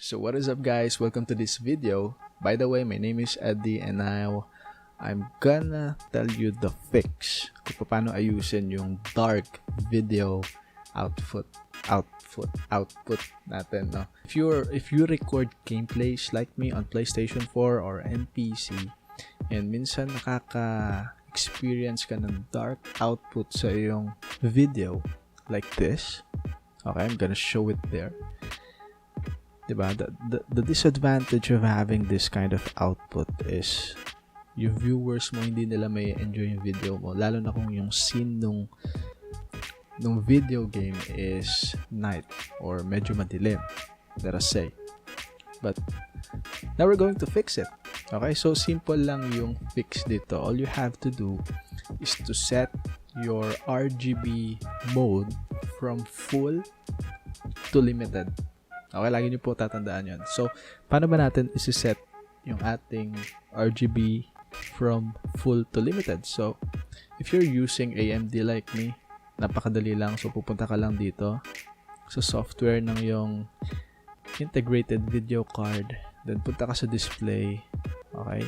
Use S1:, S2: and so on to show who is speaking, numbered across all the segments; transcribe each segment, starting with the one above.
S1: So what is up guys, welcome to this video. By the way, my name is Eddie and now I'm gonna tell you the fix kung paano ayusin yung dark video output natin, no? If you record gameplays like me on PlayStation 4 or NPC and minsan nakaka-experience ka ng dark output sa iyong video like this, okay, I'm gonna show it there. Diba? The disadvantage of having this kind of output is yung viewers mo hindi nila may enjoy yung video mo, lalo na kung yung scene nung video game is night or medyo madilim, let us say. But now we're going to fix it. Okay, so simple lang yung fix dito. All you have to do is to set your RGB mode from full to limited. Okay, lagi nyo po tatandaan yun. So, paano ba natin isi-set yung ating RGB from full to limited? So, if you're using AMD like me, napakadali lang. So, pupunta ka lang dito sa software ng yung integrated video card. Then, punta ka sa display. Okay?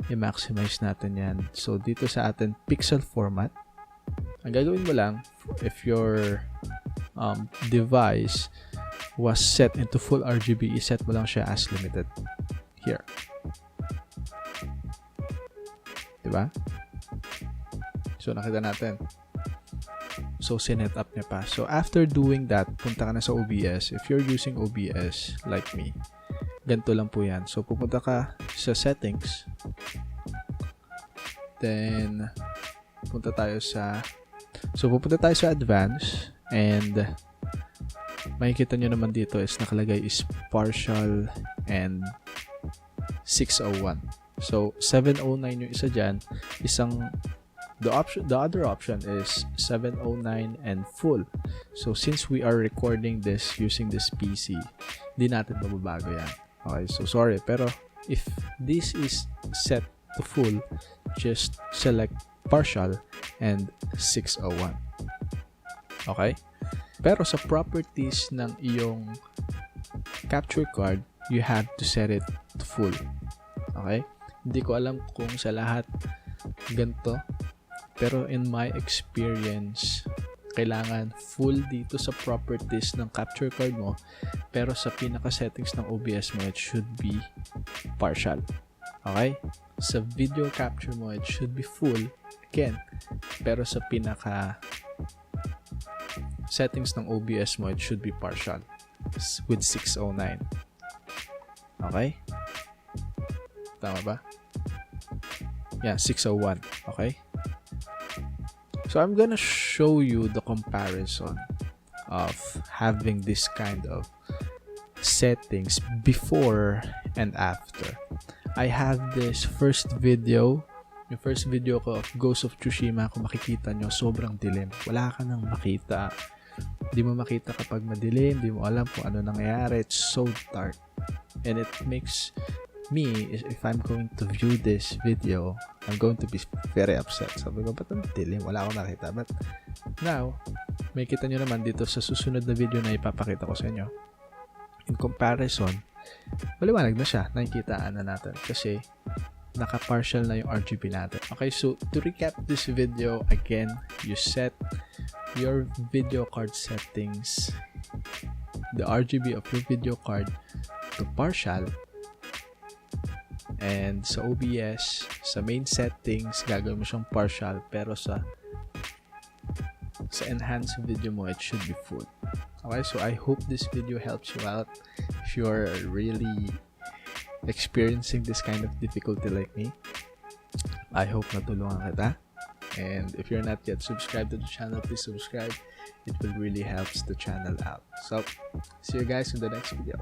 S1: I-maximize natin yan. So, dito sa atin, pixel format. Ang gagawin mo lang, if your device was set into full RGB, iset mo lang siya as limited. Here. Diba? So, nakita natin. So, sinet up niya pa. So, after doing that, punta ka na sa OBS. If you're using OBS, like me, ganito lang po yan. So, pupunta ka sa settings. Then, pupunta tayo sa advanced. And, makikita nyo naman dito is nakalagay is partial and 601. So 709 yung isa dyan. The other option is 709 and full. So since we are recording this using this PC, hindi natin mababago yan. Okay, so sorry, pero if this is set to full, just select partial and 601. Okay? Pero sa properties ng iyong capture card, you have to set it to full. Okay? Hindi ko alam kung sa lahat ganito. Pero in my experience, kailangan full dito sa properties ng capture card mo. Pero sa pinaka-settings ng OBS mo, it should be partial. Okay? Sa video capture mo, it should be full. Again, pero sa pinaka settings ng OBS mo, it should be partial with 609. Okay? Tama ba? Yeah, 601. Okay? So, I'm gonna show you the comparison of having this kind of settings before and after. I have this first video. Yung first video ko of Ghost of Tsushima, kung makikita nyo, sobrang dilim. Wala ka nang makita. Di mo makita kapag madilim, di mo alam kung ano nangyayari. It's so dark. And it makes me, if I'm going to view this video, I'm going to be very upset. Sabi ko, ba't ang dilim? Wala akong nakita. But now, may kita nyo naman dito sa susunod na video na ipapakita ko sa inyo. In comparison, maliwanag na siya. Nakikitaan na natin. Kasi, naka-partial na yung RGB natin. Okay, so to recap this video, again, you set your video card settings, the RGB of your video card to partial, and sa OBS, sa main settings, gagawin mo siyang partial, pero sa enhanced video mo, it should be full. Okay, so I hope this video helps you out if you're really experiencing this kind of difficulty like me. I hope natulungan kita. And if you're not yet subscribed to the channel, please subscribe. It will really help the channel out. So, see you guys in the next video.